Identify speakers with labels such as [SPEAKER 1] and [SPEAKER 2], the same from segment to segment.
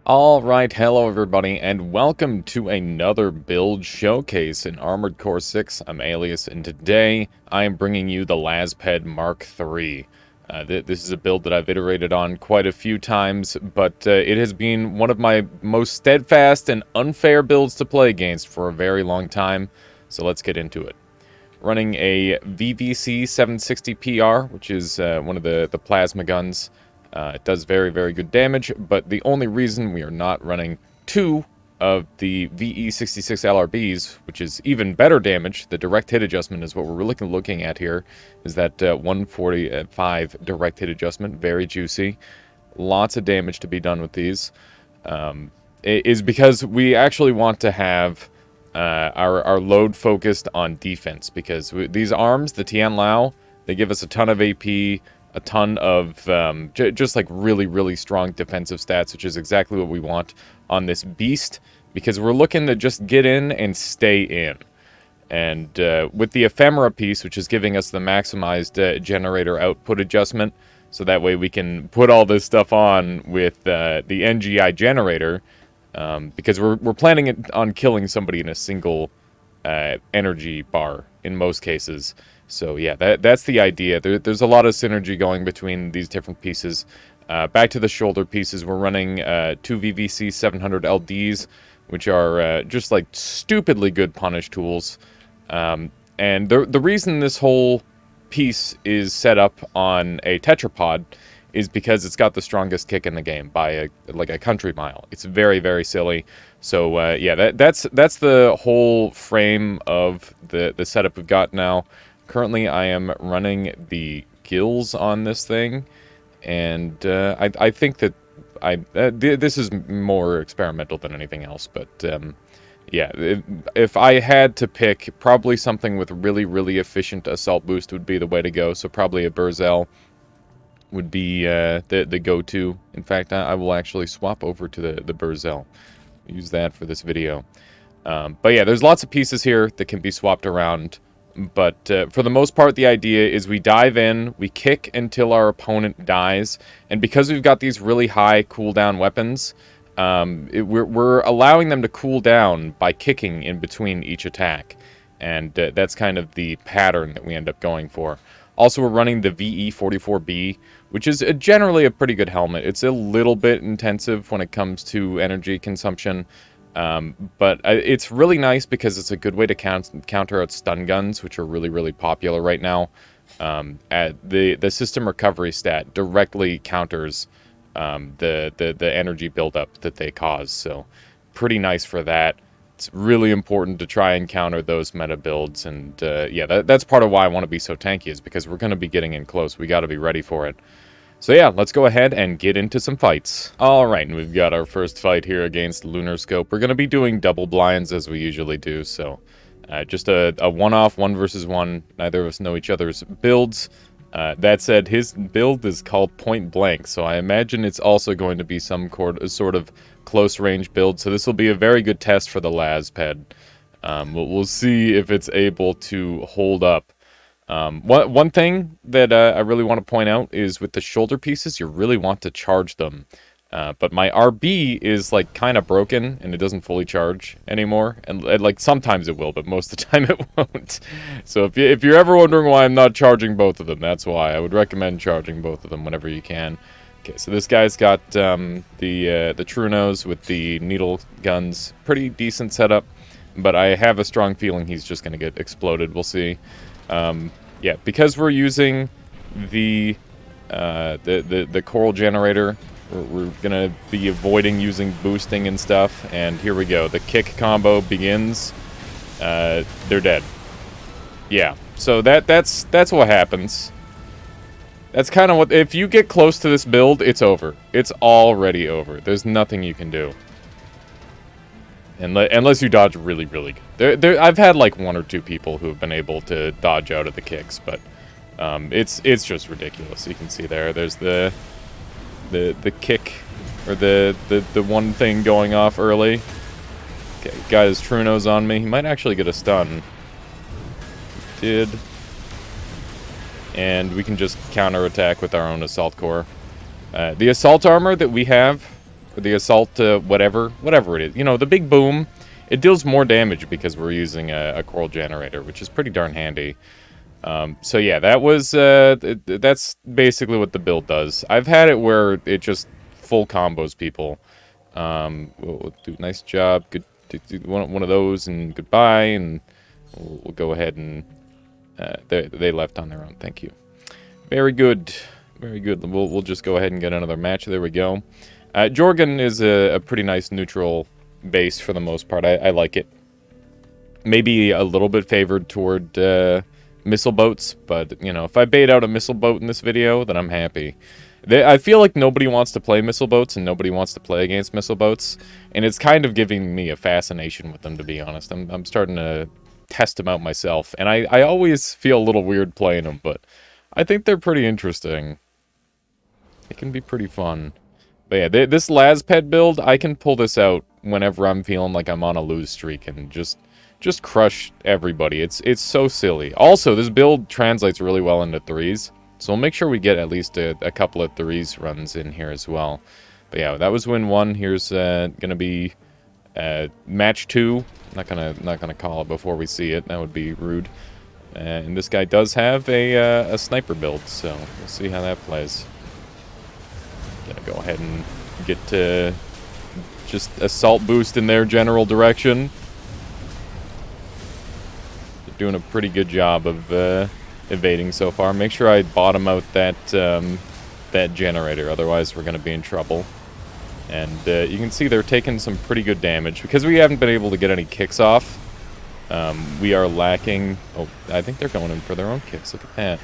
[SPEAKER 1] Alright, hello everybody, and welcome to another build showcase in Armored Core 6. I'm Alias, and today I am bringing you the Lazped Mark III. This is a build that I've iterated on quite a few times, but it has been one of my most steadfast and unfair builds to play against for a very long time, so let's get into it. Running a VVC 760 PR, which is one of the plasma guns. It does very, very good damage, but the only reason we are not running two of the VE66 LRBs, which is even better damage, the direct hit adjustment is what we're really looking at here, is that 145 direct hit adjustment, very juicy. Lots of damage to be done with these. Is because we actually want to have our load focused on defense, because these arms, the Tian Lao, they give us a ton of AP, a ton of just like really, really strong defensive stats, which is exactly what we want on this beast, because we're looking to just get in and stay in. And with the ephemera piece, which is giving us the maximized generator output adjustment, so that way we can put all this stuff on with the NGI generator, because we're planning on killing somebody in a single energy bar in most cases. So yeah, that's the idea. There's a lot of synergy going between these different pieces. Back to the shoulder pieces, we're running two VVC 700 LDs, which are just like stupidly good punish tools. And the reason this whole piece is set up on a tetrapod is because it's got the strongest kick in the game by like a country mile. It's very, very silly. So yeah, that's the whole frame of the setup we've got now. Currently, I am running the gills on this thing, and I think that this is more experimental than anything else. But yeah, if I had to pick, probably something with really, really efficient assault boost would be the way to go. So probably a Berzel would be the go-to. In fact, I will actually swap over to the Berzel. Use that for this video. But yeah, there's lots of pieces here that can be swapped around. But for the most part, the idea is we dive in, we kick until our opponent dies, and because we've got these really high cooldown weapons, we're allowing them to cool down by kicking in between each attack, and that's kind of the pattern that we end up going for. Also, we're running the VE44B, which is generally a pretty good helmet. It's a little bit intensive when it comes to energy consumption. But it's really nice because it's a good way to counter out stun guns, which are really, really popular right now. The system recovery stat directly counters the energy buildup that they cause, so pretty nice for that. It's really important to try and counter those meta builds, and yeah, that's part of why I want to be so tanky, is because we're going to be getting in close. We got to be ready for it. So yeah, let's go ahead and get into some fights. Alright, and we've got our first fight here against Lunar Scope. We're going to be doing double blinds as we usually do, so just a one-off, 1 versus 1. Neither of us know each other's builds. That said, his build is called Point Blank, so I imagine it's also going to be some sort of close-range build, so this will be a very good test for the Lazped. We'll see if it's able to hold up. One thing that I really want to point out is with the shoulder pieces, you really want to charge them. But my RB is like kind of broken and it doesn't fully charge anymore. And like sometimes it will, but most of the time it won't. So if you're ever wondering why I'm not charging both of them, that's why. I would recommend charging both of them whenever you can. Okay, so this guy's got the True Nose with the needle guns. Pretty decent setup, but I have a strong feeling he's just going to get exploded. We'll see. Yeah, because we're using the coral generator, we're gonna be avoiding using boosting and stuff. And here we go. The kick combo begins. They're dead. Yeah. So that's what happens. That's kind of what. If you get close to this build, it's over. It's already over. There's nothing you can do. Unless you dodge really, really good. I've had like 1 or 2 people who have been able to dodge out of the kicks, but it's just ridiculous. You can see there's the kick, or the one thing going off early. Okay, got his True Nose on me. He might actually get a stun. Did. And we can just counterattack with our own assault core. The assault armor that we have or the assault, whatever it is. You know, the big boom, it deals more damage because we're using a coral generator, which is pretty darn handy. So yeah, that was, that's basically what the build does. I've had it where it just full combos people. We'll do nice job, good, do one of those, and goodbye, and we'll go ahead and, they left on their own, thank you. Very good. Very good. We'll just go ahead and get another match. There we go. Jorgen is a pretty nice neutral base for the most part. I like it. Maybe a little bit favored toward missile boats, but, you know, if I bait out a missile boat in this video, then I'm happy. I feel like nobody wants to play missile boats, and nobody wants to play against missile boats, and it's kind of giving me a fascination with them, to be honest. I'm starting to test them out myself, and I always feel a little weird playing them, but I think they're pretty interesting. It can be pretty fun. But yeah, this Lazped build, I can pull this out whenever I'm feeling like I'm on a lose streak and just crush everybody. It's so silly. Also, this build translates really well into threes, so we'll make sure we get at least a couple of threes runs in here as well. But yeah, that was win 1. Here's gonna be match 2. Not gonna call it before we see it. That would be rude. And this guy does have a sniper build, so we'll see how that plays. Gonna go ahead and get to just assault boost in their general direction. They're doing a pretty good job of evading so far. Make sure I bottom out that that generator, otherwise we're gonna be in trouble. And you can see they're taking some pretty good damage because we haven't been able to get any kicks off. We are lacking. Oh, I think they're going in for their own kicks. Look at that.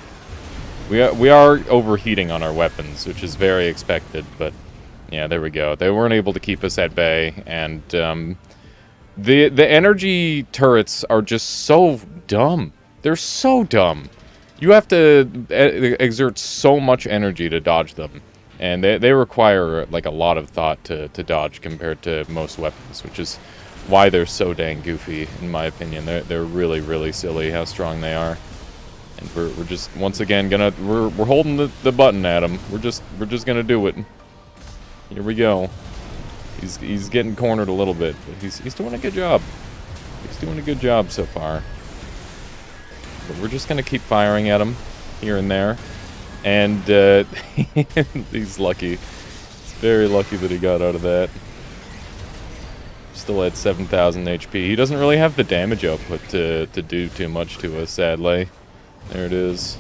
[SPEAKER 1] We are overheating on our weapons, which is very expected, but yeah, there we go. They weren't able to keep us at bay, and the energy turrets are just so dumb. They're so dumb. You have to exert so much energy to dodge them, and they require like a lot of thought to dodge compared to most weapons, which is why they're so dang goofy, in my opinion. They're really, really silly how strong they are. And we're just once again we're holding the button at him. We're just gonna do it. Here we go. He's getting cornered a little bit, but he's doing a good job. He's doing a good job so far. But we're just gonna keep firing at him here and there. And he's lucky. He's very lucky that he got out of that. Still at 7,000 HP. He doesn't really have the damage output to do too much to us, sadly. There it is.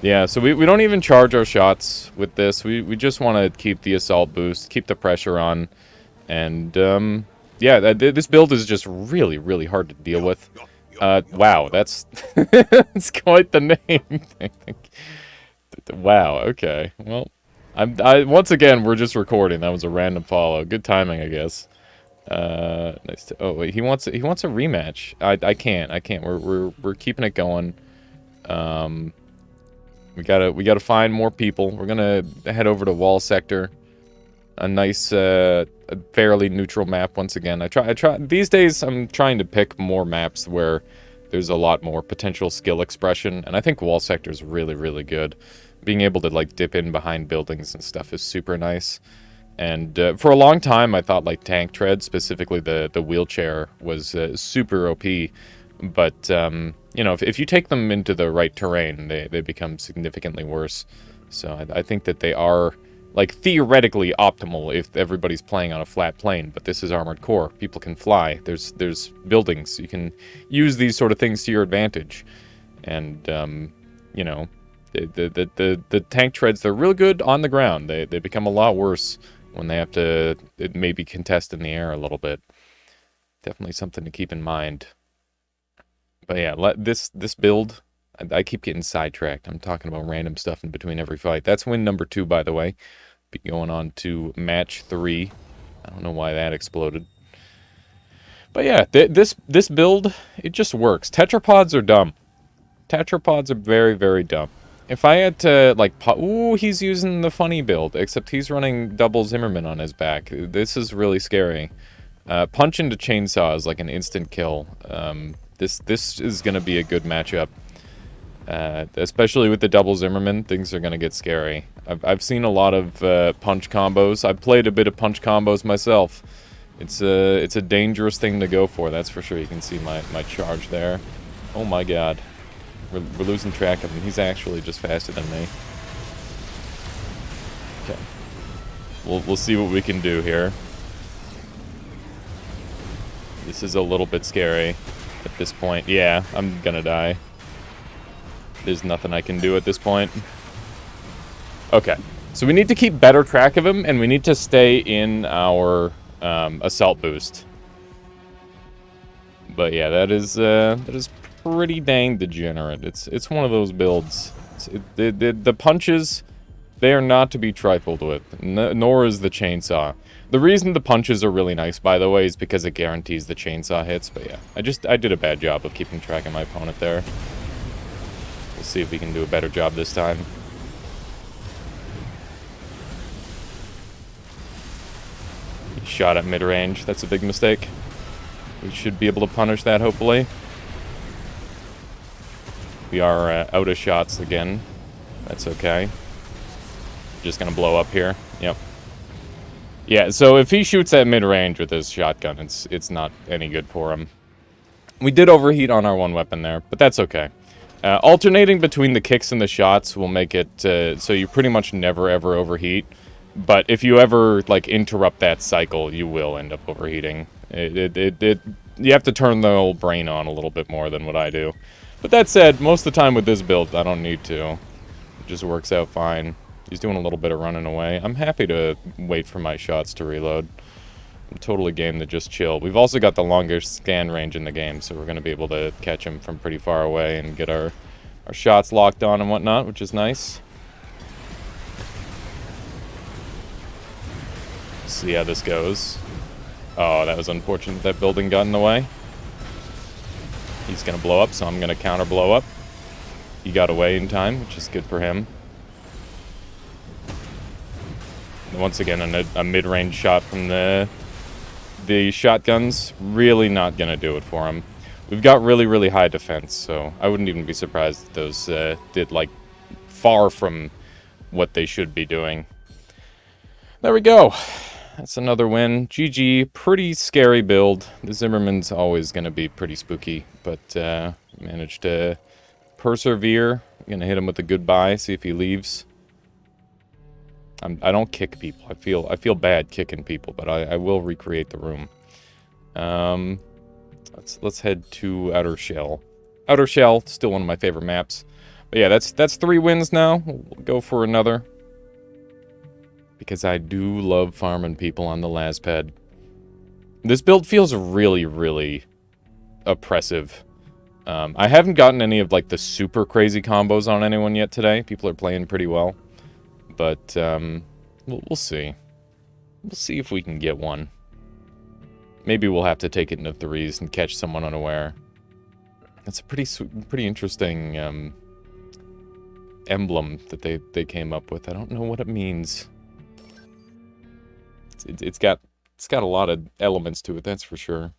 [SPEAKER 1] Yeah, so we don't even charge our shots with this. We just want to keep the assault boost, keep the pressure on. And, yeah, this build is just really, really hard to deal with. Wow, that's, that's quite the name. Wow, okay. Well, once again, we're just recording. That was a random follow. Good timing, I guess. Nice to, oh, wait, he wants a rematch. I can't. We're keeping it going. We gotta find more people. We're gonna head over to wall sector, a nice fairly neutral map once again. I try these days I'm trying to pick more maps where there's a lot more potential skill expression, and I think wall sector is really, really good. Being able to like dip in behind buildings and stuff is super nice. And for a long time I thought like tank tread, specifically the wheelchair, was super OP. But, you know, if you take them into the right terrain, they become significantly worse. So I think that they are, like, theoretically optimal if everybody's playing on a flat plane. But this is Armored Core. People can fly. There's buildings. You can use these sort of things to your advantage. And, you know, the tank treads, they're real good on the ground. They become a lot worse when they have to maybe contest in the air a little bit. Definitely something to keep in mind. But yeah, this build, I keep getting sidetracked. I'm talking about random stuff in between every fight. That's win number 2, by the way. Be going on to match 3. I don't know why that exploded. But yeah, this build, it just works. Tetrapods are dumb. Tetrapods are very, very dumb. If I had to, like, ooh, he's using the funny build, except he's running double Zimmerman on his back. This is really scary. Punch into chainsaw is like an instant kill. This is going to be a good matchup. Especially with the double Zimmerman, things are going to get scary. I've seen a lot of punch combos. I've played a bit of punch combos myself. It's a dangerous thing to go for, that's for sure. You can see my charge there. Oh my god. We're losing track of him. He's actually just faster than me. Okay. We'll see what we can do here. This is a little bit scary at this point. Yeah, I'm gonna die. There's nothing I can do at this point. Okay. So we need to keep better track of him, and we need to stay in our assault boost. But yeah, that is pretty dang degenerate. It's one of those builds. The punches, they are not to be trifled with, nor is the chainsaw. The reason the punches are really nice, by the way, is because it guarantees the chainsaw hits. But yeah, I did a bad job of keeping track of my opponent there. We'll see if we can do a better job this time. Shot at mid-range. That's a big mistake. We should be able to punish that, hopefully. We are out of shots again. That's okay. Just gonna blow up here. Yep. Yeah, so if he shoots at mid-range with his shotgun, it's not any good for him. We did overheat on our one weapon there, but that's okay. Alternating between the kicks and the shots will make it so you pretty much never ever overheat. But if you ever, like, interrupt that cycle, you will end up overheating. You have to turn the old brain on a little bit more than what I do. But that said, most of the time with this build, I don't need to. It just works out fine. He's doing a little bit of running away. I'm happy to wait for my shots to reload. I'm totally game to just chill. We've also got the longest scan range in the game, so we're going to be able to catch him from pretty far away and get our shots locked on and whatnot, which is nice. See how this goes. Oh, that was unfortunate that building got in the way. He's gonna blow up, so I'm gonna counter blow up. He got away in time, which is good for him. And once again, a mid-range shot from the shotguns, really not gonna do it for him. We've got really, really high defense, so I wouldn't even be surprised if those did, like, far from what they should be doing. There we go. That's another win. GG. Pretty scary build. The Zimmerman's always going to be pretty spooky, but managed to persevere. I'm going to hit him with a goodbye, see if he leaves. I don't kick people. I feel bad kicking people, but I will recreate the room. Let's head to Outer Shell. Outer Shell, still one of my favorite maps. But yeah, that's 3 wins now. We'll go for another. Because I do love farming people on the Lazped. This build feels really, really oppressive. I haven't gotten any of, like, the super crazy combos on anyone yet today. People are playing pretty well. But, we'll see. We'll see if we can get one. Maybe we'll have to take it into 3s and catch someone unaware. That's a pretty interesting, emblem that they came up with. I don't know what it means. It's got a lot of elements to it, that's for sure.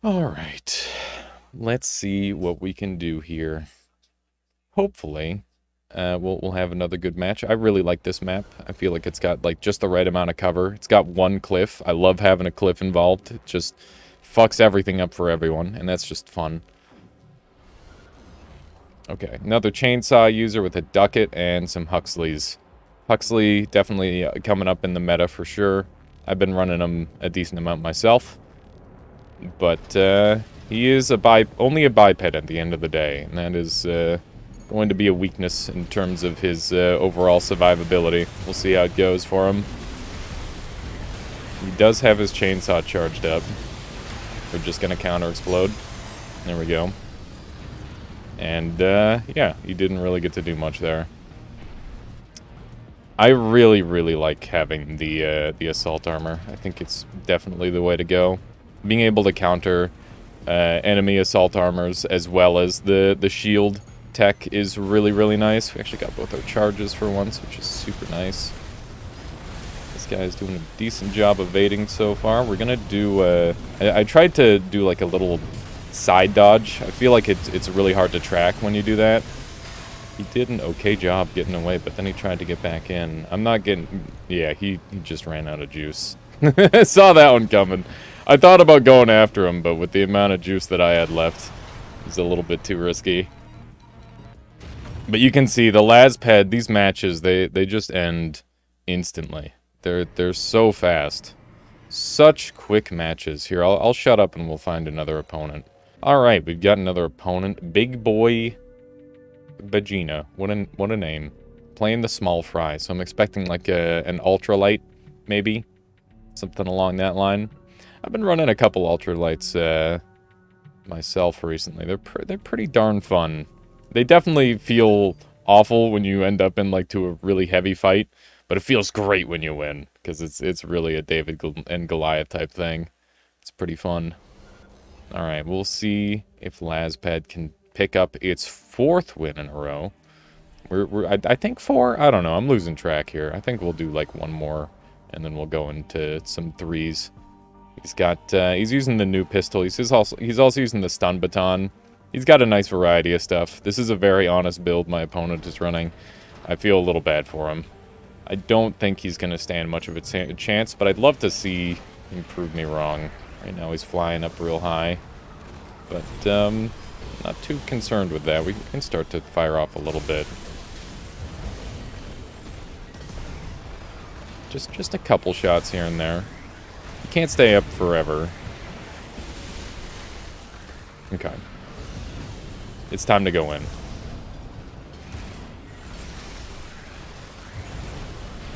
[SPEAKER 1] All right, let's see what we can do here. Hopefully, we'll have another good match. I really like this map. I feel like it's got, like, just the right amount of cover. It's got one cliff. I love having a cliff involved. It just fucks everything up for everyone, and that's just fun. Okay, another chainsaw user with a ducket and some Huxleys. Huxley definitely coming up in the meta for sure. I've been running him a decent amount myself. But he is only a biped at the end of the day. And that is going to be a weakness in terms of his overall survivability. We'll see how it goes for him. He does have his chainsaw charged up. We're just going to counter-explode. There we go. And yeah, he didn't really get to do much there. I really, really like having the assault armor. I think it's definitely the way to go. Being able to counter enemy assault armors as well as the shield tech is really, really nice. We actually got both our charges for once, which is super nice. This guy's doing a decent job evading so far. We're gonna do... I tried to do, like, a little side dodge. I feel like it's really hard to track when you do that. He did an okay job getting away, but then he tried to get back in. I'm not getting... Yeah, he just ran out of juice. Saw that one coming. I thought about going after him, but with the amount of juice that I had left, it was a little bit too risky. But you can see the Lazped, these matches, they just end instantly. They're so fast. Such quick matches. Here, I'll shut up and we'll find another opponent. Alright, we've got another opponent. Big Boy Vagina. What a name. Playing the small fry, so I'm expecting like an ultralight, maybe? Something along that line. I've been running a couple ultralights myself recently. They're pretty darn fun. They definitely feel awful when you end up in like to a really heavy fight, but it feels great when you win because it's really a David and Goliath type thing. It's pretty fun. All right, we'll see if Lazped can pick up its 4th win in a row. I think 4. I don't know. I'm losing track here. I think we'll do like one more, and then we'll go into some 3s. He's using the new pistol. He's also using the stun baton. He's got a nice variety of stuff. This is a very honest build my opponent is running. I feel a little bad for him. I don't think he's going to stand much of a chance, but I'd love to see him prove me wrong. Right now he's flying up real high. But, not too concerned with that. We can start to fire off a little bit. Just a couple shots here and there. You can't stay up forever. Okay. It's time to go in.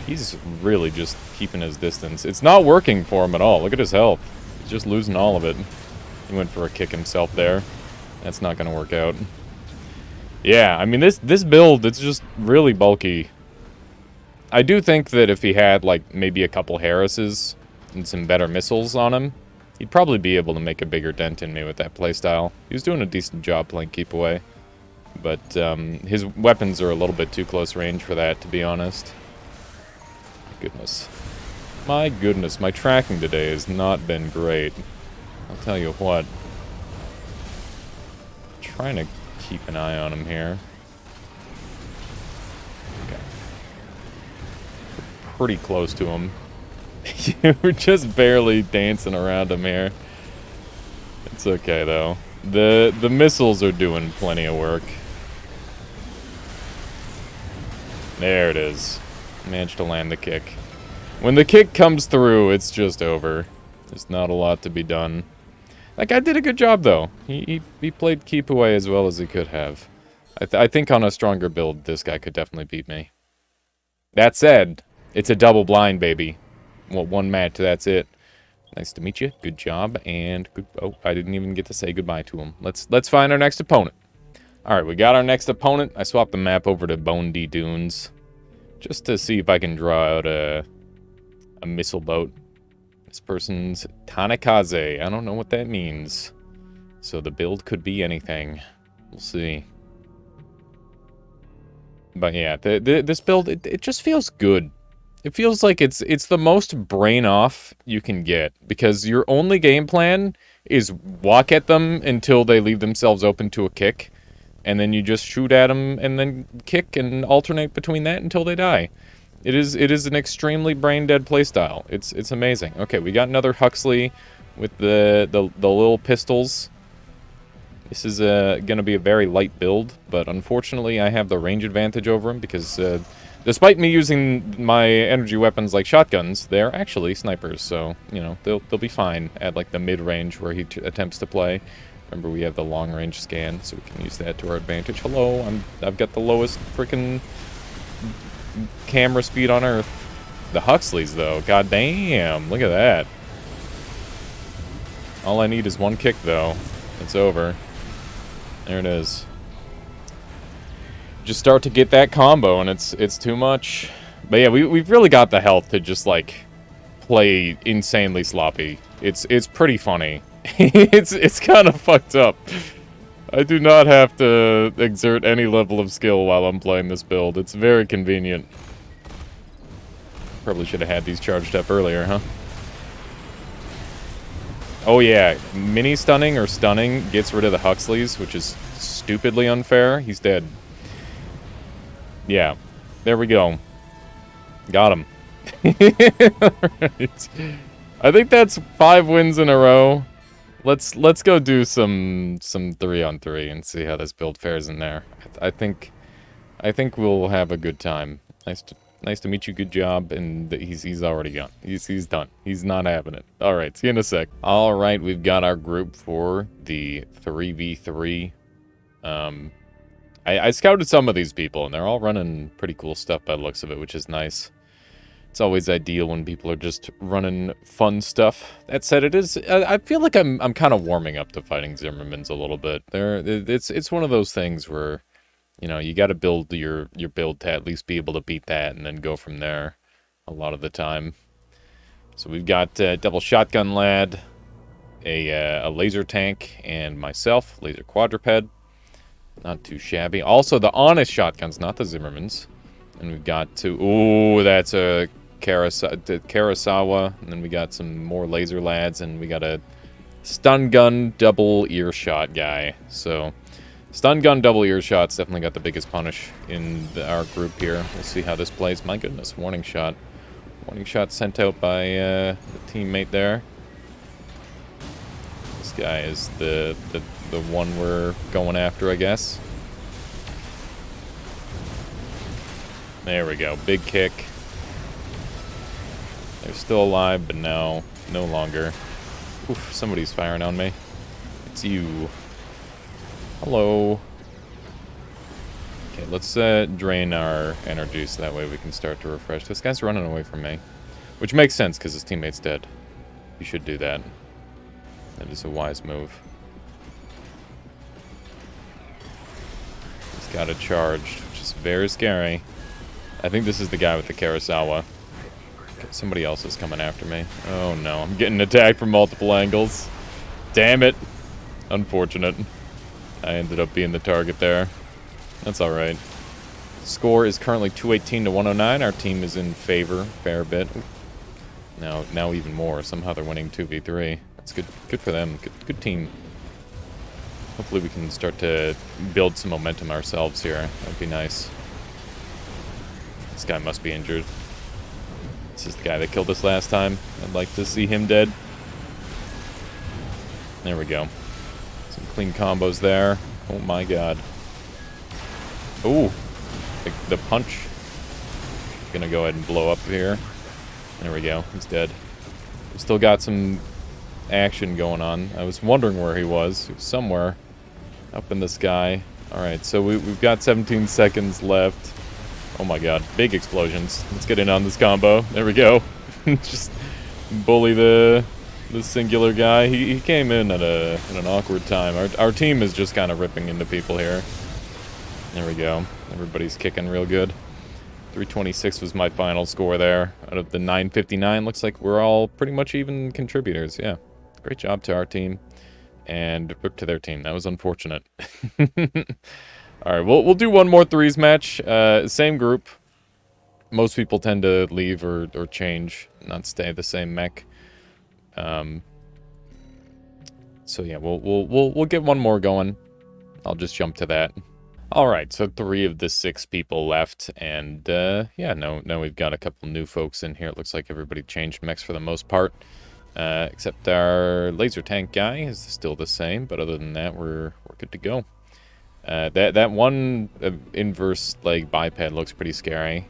[SPEAKER 1] He's really just keeping his distance. It's not working for him at all. Look at his health. He's just losing all of it. He went for a kick himself there. That's not going to work out. Yeah, I mean, this build, it's just really bulky. I do think that if he had, like, maybe a couple Harrises and some better missiles on him, he'd probably be able to make a bigger dent in me with that playstyle. He was doing a decent job playing keep away. But his weapons are a little bit too close range for that, to be honest. Goodness. My goodness, my tracking today has not been great. I'll tell you what. I'm trying to keep an eye on him here. Okay. We're pretty close to him. We're just barely dancing around him here. It's okay, though. The missiles are doing plenty of work. There it is. Managed to land the kick. When the kick comes through, it's just over. There's not a lot to be done. That guy did a good job, though. He played keep away as well as he could have. I think on a stronger build, this guy could definitely beat me. That said, it's a double blind, baby. Well, one match, that's it. Nice to meet you. Good job, and good... Oh, I didn't even get to say goodbye to him. Let's find our next opponent. Alright, we got our next opponent. I swapped the map over to Bone D Dunes. Just to see if I can draw out a missile boat. This person's Tanakaze. I don't know what that means. So the build could be anything. We'll see. But yeah, this build, it just feels good. It feels like it's the most brain off you can get. Because your only game plan is walk at them until they leave themselves open to a kick. And then you just shoot at them and then kick and alternate between that until they die. It is an extremely brain-dead playstyle. It's amazing. Okay, we got another Huxley with the little pistols. This is going to be a very light build, but unfortunately I have the range advantage over him because despite me using my energy weapons like shotguns, they're actually snipers. So, you know, they'll be fine at like the mid-range where he attempts to play. Remember, we have the long-range scan, so we can use that to our advantage. Hello, I've got the lowest freaking camera speed on Earth. The Huxleys, though, god damn, look at that. All I need is one kick, though. It's over. There it is. Just start to get that combo, and it's too much. But yeah, we've really got the health to just, like, play insanely sloppy. It's pretty funny. It's kind of fucked up. I do not have to exert any level of skill while I'm playing this build. It's very convenient. Probably should have had these charged up earlier, huh? Oh yeah, mini stunning or stunning gets rid of the Huxleys, which is stupidly unfair. He's dead. Yeah, there we go. Got him. Right. I think that's 5 wins in a row. Let's go do some 3-on-3 and see how this build fares in there. I think we'll have a good time. Nice to meet you. Good job. And he's already gone. He's done. He's not having it. All right. See you in a sec. All right. We've got our group for the 3v3. I scouted some of these people, and they're all running pretty cool stuff by the looks of it, which is nice. It's always ideal when people are just running fun stuff. That said, it is. I feel like I'm kind of warming up to fighting Zimmermans a little bit. It's one of those things where, you know, you got to build your build to at least be able to beat that, and then go from there. A lot of the time. So we've got double shotgun lad, a laser tank, and myself, laser quadruped. Not too shabby. Also, the honest shotguns, not the Zimmermans. And we've got two. Ooh, that's a Karasawa. And then we got some more laser lads. And we got a stun gun double earshot guy. So, stun gun double earshot's definitely got the biggest punish in our group here. We'll see how this plays. My goodness, warning shot. Warning shot sent out by the teammate there. This guy is the one we're going after, I guess. There we go. Big kick. They're still alive, but no longer. Oof, somebody's firing on me. It's you. Hello. Okay, let's drain our energy so that way we can start to refresh. This guy's running away from me. Which makes sense, because his teammate's dead. You should do that. That is a wise move. He's got it charged, which is very scary. I think this is the guy with the Karasawa. Okay, somebody else is coming after me. Oh no, I'm getting attacked from multiple angles. Damn it. Unfortunate. I ended up being the target there. That's alright. Score is currently 218 to 109. Our team is in favor a fair bit. Now even more. Somehow they're winning 2v3. That's good for them. Good team. Hopefully we can start to build some momentum ourselves here. That'd be nice. This guy must be injured. This is the guy that killed us last time. I'd like to see him dead. There we go. Some clean combos there. Oh my god. Ooh. The punch. Gonna go ahead and blow up here. There we go. He's dead. We've still got some action going on. I was wondering where he was. He was somewhere up in the sky. Alright, so we've got 17 seconds left. Oh my god, big explosions. Let's get in on this combo. There we go. Just bully the singular guy. He came in at an awkward time. Our team is just kind of ripping into people here. There we go. Everybody's kicking real good. 326 was my final score there. Out of the 959, looks like we're all pretty much even contributors. Yeah, great job to our team. And rip to their team. That was unfortunate. Alright, we'll do one more threes match. Same group. Most people tend to leave or change, not stay the same mech. So yeah, we'll get one more going. I'll just jump to that. Alright, so 3 of the 6 people left, and yeah, now we've got a couple new folks in here. It looks like everybody changed mechs for the most part. Except our laser tank guy is still the same, but other than that, we're good to go. That one inverse leg biped looks pretty scary.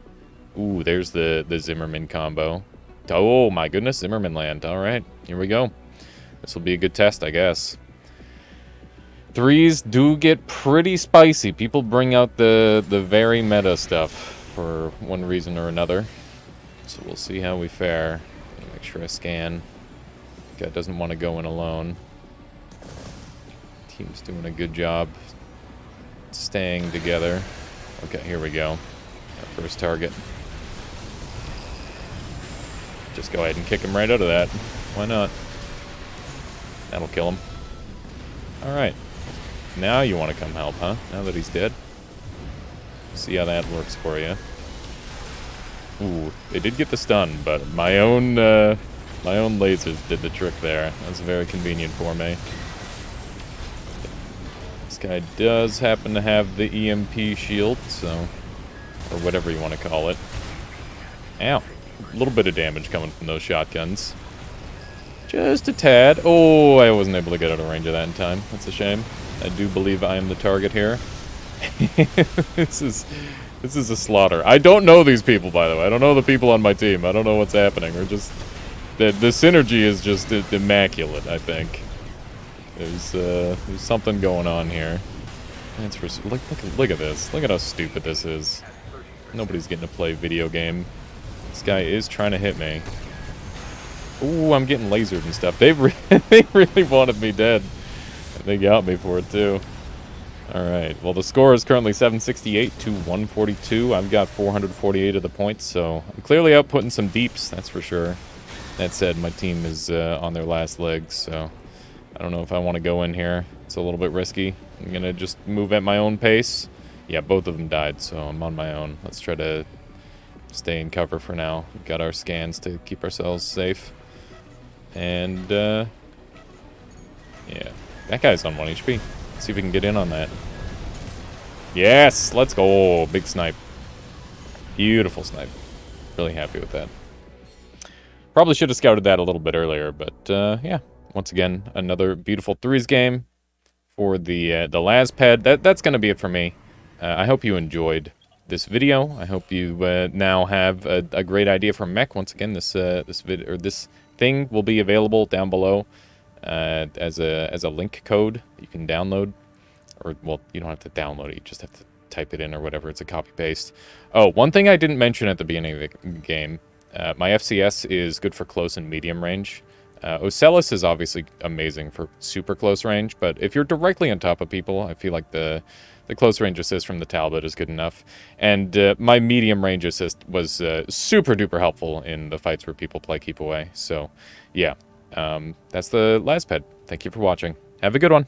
[SPEAKER 1] Ooh, there's the Zimmerman combo. Oh my goodness, Zimmerman land. Alright, here we go. This will be a good test, I guess. Threes do get pretty spicy. People bring out the very meta stuff for one reason or another. So we'll see how we fare. Make sure I scan. Guy doesn't want to go in alone. Team's doing a good job staying together. Okay, here we go. Our first target. Just go ahead and kick him right out of that. Why not? That'll kill him. Alright. Now you want to come help, huh? Now that he's dead? See how that works for you. Ooh, they did get the stun, but my own My own lasers did the trick there. That's very convenient for me. This guy does happen to have the EMP shield, so... or whatever you want to call it. Ow. A little bit of damage coming from those shotguns. Just a tad. Oh, I wasn't able to get out of range of that in time. That's a shame. I do believe I am the target here. This is a slaughter. I don't know these people, by the way. I don't know the people on my team. I don't know what's happening. We're just... the synergy is just immaculate, I think. There's something going on here. That's for... look at this. Look at how stupid this is. Nobody's getting to play video game. This guy is trying to hit me. Ooh, I'm getting lasered and stuff. They really wanted me dead. They got me for it, too. Alright, well, the score is currently 768 to 142. I've got 448 of the points, so I'm clearly outputting some deeps, that's for sure. That said, my team is on their last legs, so I don't know if I want to go in here. It's a little bit risky. I'm going to just move at my own pace. Yeah, both of them died, so I'm on my own. Let's try to stay in cover for now. We've got our scans to keep ourselves safe. And, yeah. That guy's on 1 HP. Let's see if we can get in on that. Yes! Let's go! Big snipe. Beautiful snipe. Really happy with that. Probably should have scouted that a little bit earlier, but, yeah. Once again, another beautiful threes game for the Lazped. That's going to be it for me. I hope you enjoyed this video. I hope you now have a great idea for mech. Once again, this thing will be available down below as a link code you can download. Or, well, you don't have to download it. You just have to type it in or whatever. It's a copy-paste. Oh, one thing I didn't mention at the beginning of the game. My FCS is good for close and medium range. Ocellus is obviously amazing for super close range, but if you're directly on top of people, I feel like the close range assist from the Talbot is good enough. And my medium range assist was super duper helpful in the fights where people play keep away. So, yeah, that's the Lazped. Thank you for watching. Have a good one.